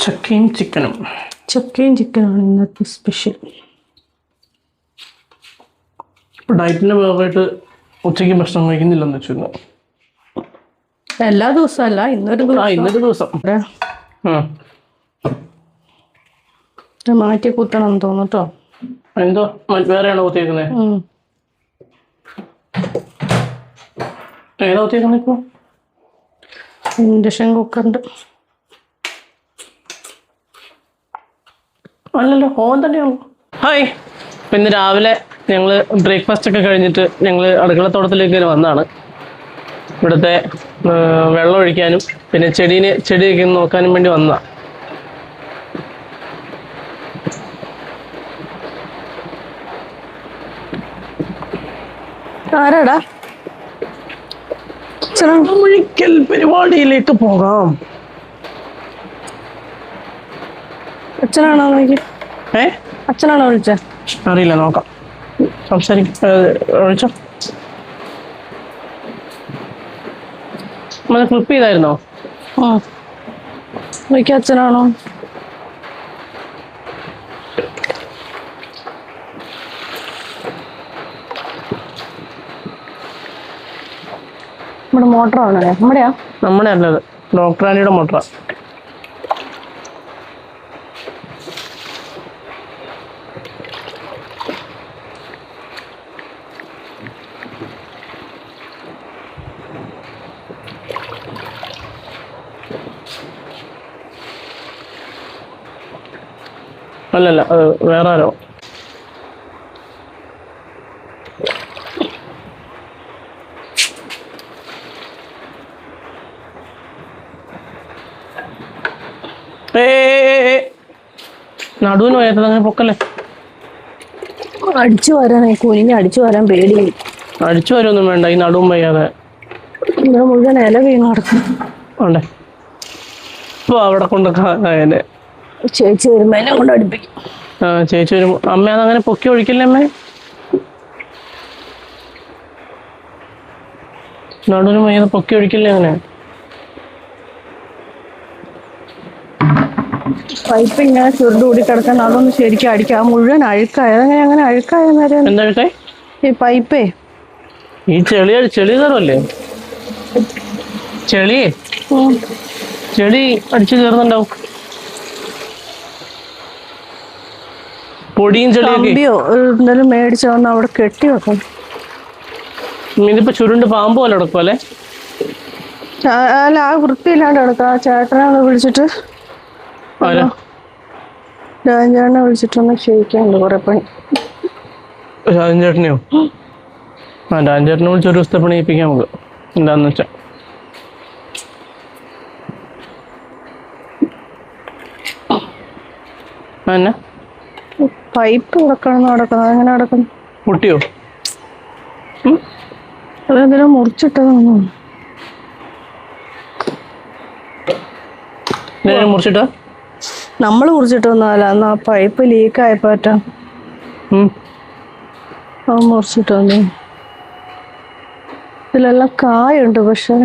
ചക്കയും ചിക്കനും. ചക്കയും ചിക്കനാണ് ഇന്നത്തെ സ്പെഷ്യൽ. ഇപ്പൊ ഡയറ്റിന്റെ ഭാഗമായിട്ട് ഉച്ചയ്ക്ക് ഭക്ഷണം കഴിക്കുന്നില്ലെന്ന് വെച്ചിരുന്നു. എല്ലാ ദിവസവും അല്ല, ഇന്നൊരു ദിവസം മാറ്റി കുത്തണം തോന്നുട്ടോ. എന്തോ വേറെയാണോ കുത്തിയേക്കുന്നത്? ഏതാ കുത്തിയേക്കുന്നത് ഇപ്പൊ? ഇൻഡക്ഷൻ കുക്കറിന്റെ. അല്ലല്ലോ, ഓവൻ തന്നെയാണോ? ഹായ്, ഇപ്പം ഇന്ന് രാവിലെ ഞങ്ങൾ ബ്രേക്ക്ഫാസ്റ്റ് ഒക്കെ കഴിഞ്ഞിട്ട് ഞങ്ങൾ അടുക്കളത്തോട്ടത്തിലേക്ക് വന്നതാണ്. ഇവിടുത്തെ വെള്ളം ഒഴിക്കാനും പിന്നെ ചെടിയൊക്കെ നോക്കാനും വേണ്ടി വന്നതാണ്. ആരാടാ? ഒരിക്കൽ പരിപാടിയിലേക്ക് പോകാം. അച്ഛനാണോ നോക്കി? അച്ഛനാണോ വിളിച്ച? അറിയില്ല, നോക്കാം. ഒഴിച്ചോ. നമ്മൾ ക്ലിപ്പ് ചെയ്തായിരുന്നോ? നോക്കി അച്ഛനാണോ? നമ്മുടെ മോട്ടറാണോ? നമ്മുടെ അല്ലത് ഡോക്ടർ ആനിയുടെ മോട്ടറാ. അല്ലല്ല, അത് വേറെ ആരോ. നടുവിന് പോയത് അങ്ങനെ പൊക്കല്ലേ. അടിച്ചു വരാനായി കുനിഞ്ഞ് അടിച്ചു വരാൻ പേടി. അടിച്ചു വരൊന്നും വേണ്ട, ഈ നടുവും വയ്യാതെ മുഴുവൻ ഇല വീണ് നടക്കും. ഉണ്ടേ ഇപ്പൊ അവിടെ കൊണ്ടൊക്കെ ചേച്ചി വരുമ്പോ എന്നെ കൊണ്ട് അടുപ്പിക്കും. ചേച്ചി വരുമ്പോ അമ്മ അതങ്ങനെ പൊക്കി ഒഴിക്കില്ലേ അമ്മേ? നടുവിന് വയ്യാതെ പൊക്കി ഒഴിക്കില്ലേ അങ്ങനെ? പൈപ്പ് ഇങ്ങനെ ചുരുണ്ടുകൂടി കിടക്കാൻ അതൊന്ന് ശരിക്കും അടിക്കാം. മുഴുവൻ അഴുക്കായ അങ്ങനെ അഴുക്കായ നേരം. എന്താ അഴുക്കായി? ഈ പൈപ്പേ ഈ ചെളി കയറല്ലേ? ചെളി അടിച്ചു കയറുന്നുണ്ടാവും. പൊടിയും ചെളിയോ എന്തായാലും മേടിച്ച വന്ന് അവിടെ കെട്ടി വെക്കും. ഇതിപ്പോ ചുരുണ്ട് പാമ്പ് പോലെ കിടക്കും അല്ലേ? അല്ല, ആ വൃത്തിയില്ലാണ്ട് കിടക്കാം. ആ ചേട്ടനെ വിളിച്ചിട്ട് രാജേട്ടനെ വിളിച്ചിട്ടൊന്ന് ക്ഷയിക്കാനുണ്ട് കുറെ പണി. രാജേട്ടനെയോ? രാജേട്ടനെ വിളിച്ച് ഒരു ദിവസത്തെ പണി ഏൽപ്പിക്കാം നമുക്ക്. എന്താന്ന് വെച്ചാ പൈപ്പ് നടക്കുന്നത് അങ്ങനെ നടക്കുന്നു. പൊട്ടിയോ? അതെന്തെങ്കിലും മുറിച്ചിട്ടതാണോ? മുറിച്ചിട്ടോ? നമ്മള് മുറിച്ചിട്ടൊന്നുമല്ല, അന്ന് ആ പൈപ്പ് ലീക്ക് ആയപ്പോറ്റാ മുറിച്ചിട്ടൊന്നു. ഇതിലെല്ലാം കായുണ്ട്, പക്ഷെ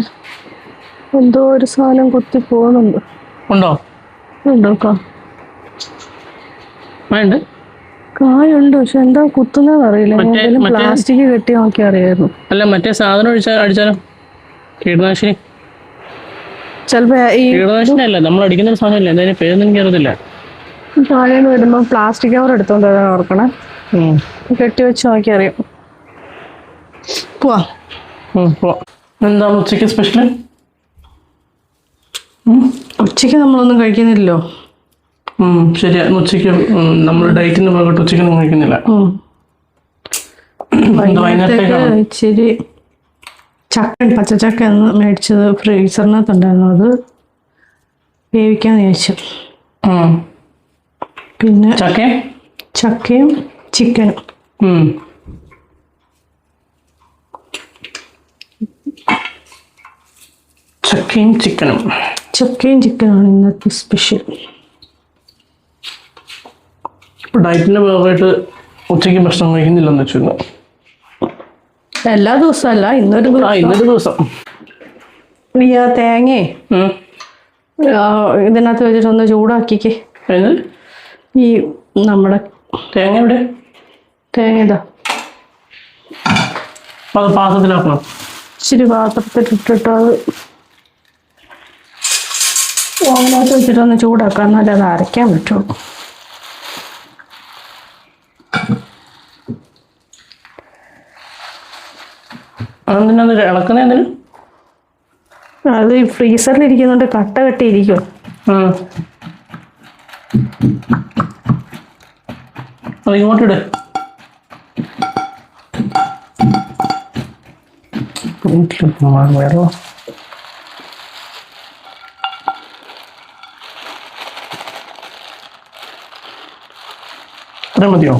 എന്തോ ഒരു സാധനം കുത്തി പോകുന്നുണ്ട്. ഉണ്ടോ കായുണ്ട്, പക്ഷെ എന്താ കുത്തുന്നതെന്ന് അറിയില്ല. പ്ലാസ്റ്റിക് കെട്ടി നോക്കി അറിയായിരുന്നു. അല്ല, മറ്റേ സാധനം അടിച്ചാലോ? കീടനാശിനി. ചിലപ്പോ ഈ കീടനാശിനി അല്ല, നമ്മൾ അടിക്കുന്ന ഒരു സാധനം ഇല്ല, എന്തായാലും പേരൊന്നും എനിക്ക് അറിയത്തില്ല. താഴേന്ന് വരുമ്പോ പ്ലാസ്റ്റിക് കവർ എടുത്തോണ്ട് ഓർക്കണേ. കെട്ടി വെച്ച് നോക്കി അറിയാം. പോവാ. എന്താണ് ഉച്ചയ്ക്ക് സ്പെഷ്യൽ? ഉച്ചയ്ക്ക് നമ്മളൊന്നും കഴിക്കുന്നില്ലല്ലോ. ശരിയാ, ഉച്ചയ്ക്ക് നമ്മൾ ഡയറ്റിന്റെ ഭാഗമായിട്ട് ഉച്ചയ്ക്കൊന്നും കഴിക്കുന്നില്ല. ഇച്ചിരി പച്ചച്ചക്ക മേടിച്ചത് ഫ്രീസറിനകത്തുണ്ടായിരുന്നു, അത് വേവിക്കാന്ന് ചോദിച്ചു. പിന്നെ ചക്കയും ചിക്കനും. ചക്കയും ചിക്കനാണ് ഇന്നത്തെ സ്പെഷ്യൽ. ഡയറ്റിന്റെ ഭാഗമായിട്ട് ഉച്ചയ്ക്ക് ഭക്ഷണം കഴിക്കുന്നില്ലെന്ന് വെച്ചിരുന്നു. എല്ലാ ദിവസവും അല്ല, ഇന്നൊരു ദിവസം. ദിവസം തേങ്ങ ഇതിനകത്ത് വെച്ചിട്ടൊന്ന് ചൂടാക്കിക്കേ. ഏത് ഈ നമ്മുടെ തേങ്ങ എവിടെ? തേങ്ങ ഇതാ അത് പാത്രത്തിലാക്കണം. ഇച്ചിരി പാത്രത്തിലിട്ടിട്ട് അത് അതിനകത്ത് വെച്ചിട്ടൊന്ന് ചൂടാക്കാം, എന്നാലേ അത് അരയ്ക്കാൻ പറ്റുള്ളൂ. അതെന്തിനാ ഇളക്കുന്ന എന്തിനു? അത് ഈ ഫ്രീസറിൽ ഇരിക്കുന്നുണ്ട്, കട്ട കെട്ടിയിരിക്കും. അത് ഇങ്ങോട്ടിട്. വെള്ളം അത്രയും മതിയോ?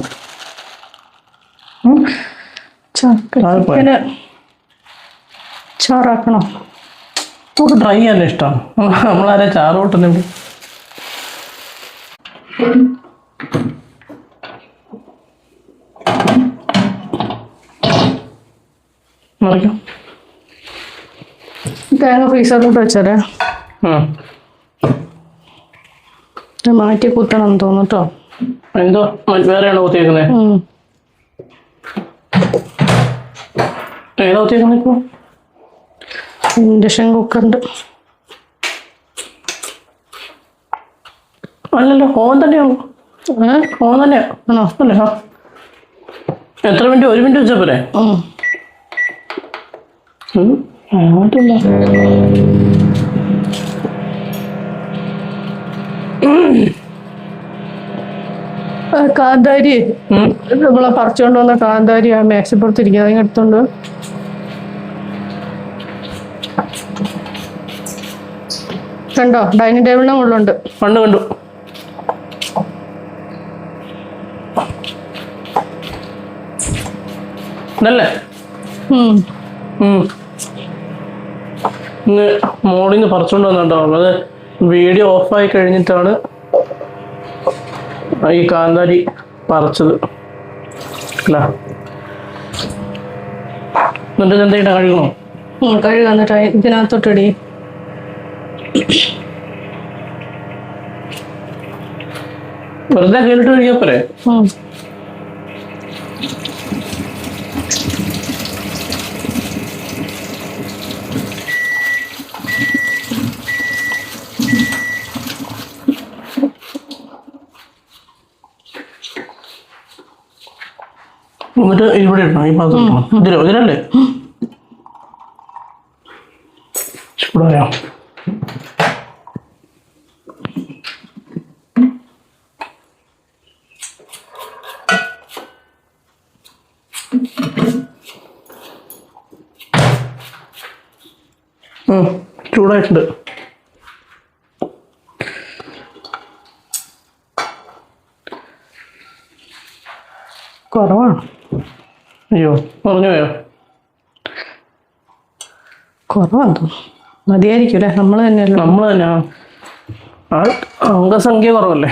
ചക്കന് ചാറാക്കണോ? നമുക്ക് ഡ്രൈ ചെയ്യാൻ ഇഷ്ടം. നമ്മളാരെ ചാറ് കൂട്ടുന്നുണ്ട്. മറിക്കും. തേങ്ങ ഫ്രീസറിലോട്ട് വെച്ചാലേ മാറ്റി കുത്തണം തോന്നും കേട്ടോ. എന്തോ വേറെയാണോ കുത്തിയേക്കുന്നത്? ഏതാ കുത്തിയേക്കുന്നത് ഇപ്പോൾ? ഇൻഡക്ഷൻ കുക്കറിൻ്റെ. അല്ലല്ലോ, ഓവൻ തന്നെയാണോ? ഓവൻ തന്നെയാ ആണോ? അല്ലേ? ആ എത്ര മിനിറ്റ്? 1 മിനിറ്റ് വെച്ചാൽ പോരെ? അങ്ങോട്ടില്ല. കാന്താരി നമ്മളെ പറിച്ചുകൊണ്ട് വന്ന കാന്താരി ആ മേശപ്പുറത്തിരിക്കുന്നത്, അതിന് എടുത്തോണ്ട് കണ്ടോ? ഡൈനിങ് ടേബിളിന് മുകളിലുണ്ട്. കണ്ടു. ഇതല്ലേ? ഇന്ന് മോർണിംഗ് പറിച്ചുകൊണ്ട് വന്നിട്ടോ. അത് വീഡിയോ ഓഫായി കഴിഞ്ഞിട്ടാണ് ഈ കാന്താരി പറിച്ചത്. അല്ല എന്നിട്ട് എന്തെങ്കിലും കഴുകണോ? കഴുകാ, എന്നിട്ട് ഇതിനകത്തോട്ടിടി. വെറുതെ കയ്യിലിട്ട് കഴിക്കാൻ പോരെ? എന്നിട്ട് ഇവിടെ ഇടണം, ഈ പാത്രം ഇതിലല്ലേ ചൂടായോ? ചൂടായിട്ടുണ്ട്. കുറവാണ്. അയ്യോ, പറഞ്ഞു പോയോ? കുറവാന്ന് തോന്നുന്നു. മതിയായിരിക്കും അല്ലേ? നമ്മൾ തന്നെയല്ലോ. നമ്മൾ തന്നെ അംഗസംഖ്യ കുറവല്ലേ?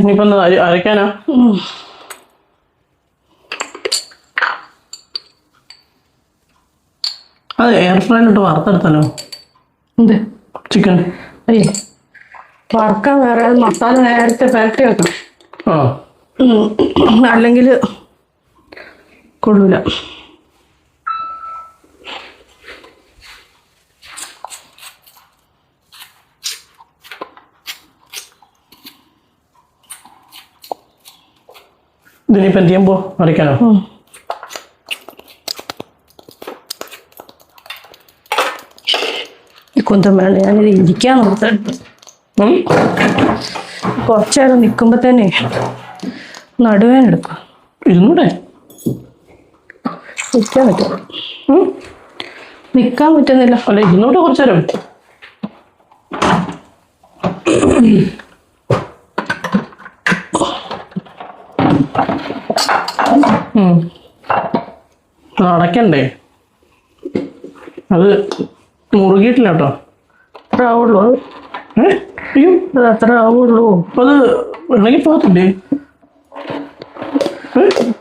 ഇനിയിപ്പം അരയ്ക്കാനാ? അത് എയർ ഫ്രൈയിലിട്ട് വറുത്തെടുത്തല്ലോ. എന്ത് ചിക്കൻ? അയ്യേ, വറുക്കാൻ വേറെ മസാല നേരത്തെ ഫാക്ടറി വെക്കണം. അല്ലെങ്കിൽ കൊള്ളൂല. ഇതിനിപ്പോൾ എന്ത് ചെയ്യുമ്പോൾ അരയ്ക്കാനോ? കുന്തം വേണ്ട, ഞാനിത് ഇരിക്കാൻ നോക്കിട്ട് കുറച്ചേരം നിൽക്കുമ്പോൾ തന്നെ നടുവേന എടുക്കും. ഇരുന്നൂടെ? നിൽക്കാൻ പറ്റില്ല. നിൽക്കാൻ പറ്റുന്നില്ല. അല്ല, ഇരുന്നൂടെ കുറച്ചേരം. അടയ്ക്കണ്ടേ? അത് മുറുകിയിട്ടില്ല കേട്ടോ. അത്ര ആവുള്ളൂ. അയ്യോ, അത് അത്ര ആവുള്ളൂ. അപ്പൊ അത് ഇളകി പോകത്തില്ലേ?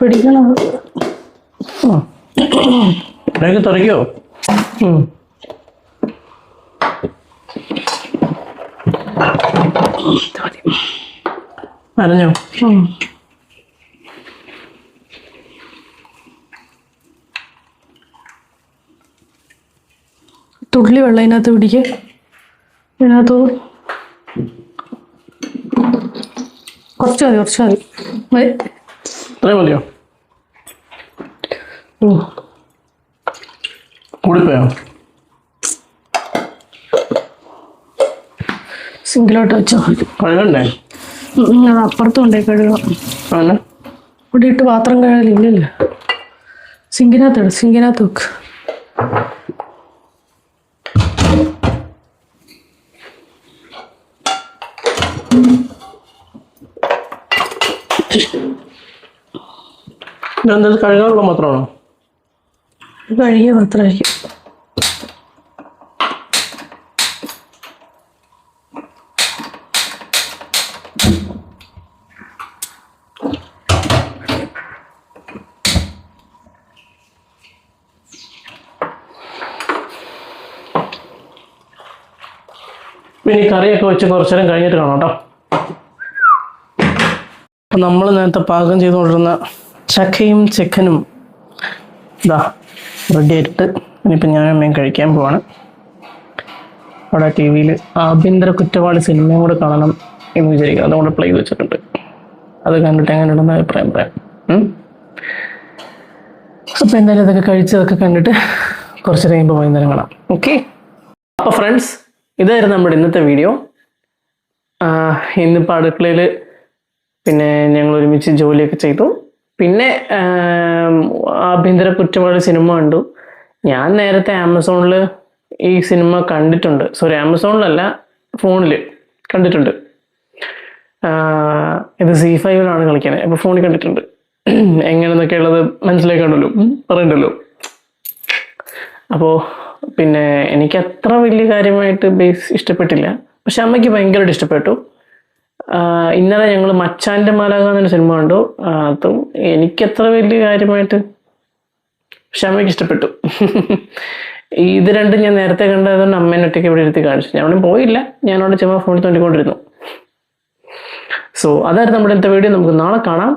പിടിക്കണം. ഇടയ്ക്ക് തുറയ്ക്കോ? അരഞ്ഞോ? തുള്ളി വെള്ളം ഇതിനകത്ത് പിടിക്ക്. ഇതിനകത്ത് കുറച്ച് മതി. ഇത്രയും മതിയോ? കൂടിപ്പോയോ? സിങ്കിലോട്ട് വെച്ചോ. കഴുകണ്ടേ? അത് അപ്പുറത്തും കൊണ്ടേ കഴുകാം. അങ്ങനെ ഇവിടെ ഇട്ട് പാത്രം കഴുകലില്ലല്ലോ. സിങ്കിനകത്ത് വെക്ക്. ഇതെന്താ കഴുകാനുള്ള മാത്രമാണോ? കഴുകിയ പാത്രമായിരിക്കും. പിന്നെ ഈ കറിയൊക്കെ വെച്ച് കുറച്ചു നേരം കഴിഞ്ഞിട്ട് കാണാം കേട്ടോ. അപ്പം നമ്മൾ നേരത്തെ പാകം ചെയ്തുകൊണ്ടിരുന്ന ചക്കയും ചിക്കനും ഇതാ റെഡി ആയിട്ട് ഇനിയിപ്പോൾ ഞാനും അമ്മയും കഴിക്കാൻ പോവാണ്. അവിടെ ടി വിയിൽ ആഭ്യന്തര കുറ്റവാളി സിനിമയും കൂടെ കാണണം എന്ന് വിചാരിക്കുക. അതുകൊണ്ട് പ്ലേ വെച്ചിട്ടുണ്ട്. അത് കണ്ടിട്ട് എങ്ങനെയുണ്ടെന്ന് അഭിപ്രായം പറയാം. അപ്പോൾ എന്തായാലും അതൊക്കെ കഴിച്ചതൊക്കെ കണ്ടിട്ട് കുറച്ച് കഴിയുമ്പോൾ വൈകുന്നേരം കാണാം. ഓക്കെ. അപ്പോൾ ഫ്രണ്ട്സ്, ഇതായിരുന്നു നമ്മുടെ ഇന്നത്തെ വീഡിയോ. ഇന്നിപ്പോൾ അടുക്കളയിൽ പിന്നെ ഞങ്ങൾ ഒരുമിച്ച് ജോലിയൊക്കെ ചെയ്തു. പിന്നെ ആഭ്യന്തര കുറ്റവാളി സിനിമ കണ്ടു. ഞാൻ നേരത്തെ ആമസോണിൽ ഈ സിനിമ കണ്ടിട്ടുണ്ട്. സോറി, ആമസോണിലല്ല, ഫോണിൽ കണ്ടിട്ടുണ്ട്. ഇത് ZEE5-ലാണ് കളിക്കുന്നത്. അപ്പോൾ ഫോണിൽ കണ്ടിട്ടുണ്ട്. എങ്ങനെയെന്നൊക്കെ ഉള്ളത് മനസ്സിലാക്കണ്ടല്ലോ, പറയണ്ടല്ലോ. അപ്പോൾ പിന്നെ എനിക്ക് അത്ര വലിയ കാര്യമായിട്ട് ബേസ് ഇഷ്ടപ്പെട്ടില്ല. പക്ഷെ അമ്മയ്ക്ക് ഭയങ്കരമായിട്ട് ഇഷ്ടപ്പെട്ടു. ഇന്നലെ ഞങ്ങൾ മച്ചാൻ്റെ മാലാഖ എന്നൊരു സിനിമ കണ്ടു. അതും എനിക്കത്ര വലിയ കാര്യമായിട്ട്, പക്ഷെ അമ്മയ്ക്ക് ഇഷ്ടപ്പെട്ടു. ഇത് രണ്ടും ഞാൻ നേരത്തെ കണ്ടതുകൊണ്ട് അമ്മേനെ ഒറ്റയ്ക്ക് ഇവിടെ ഇരുത്തി കാണിച്ചു. ഞാൻ അവിടെ പോയില്ല, ഞാനവിടെ ചുമ്മാ ഫോണിൽ തോണ്ടിക്കൊണ്ടിരുന്നു. സോ അതായിരുന്നു നമ്മുടെ ഇന്നത്തെ വീഡിയോ. നമുക്ക് നാളെ കാണാം.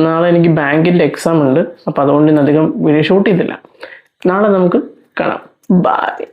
നാളെ എനിക്ക് ബാങ്കിൻ്റെ എക്സാം ഉണ്ട്. അപ്പോൾ അതുകൊണ്ട് ഇന്നധികം വീഡിയോ ഷൂട്ട് ചെയ്തില്ല. നാളെ നമുക്ക് കാണാം. ബൈ.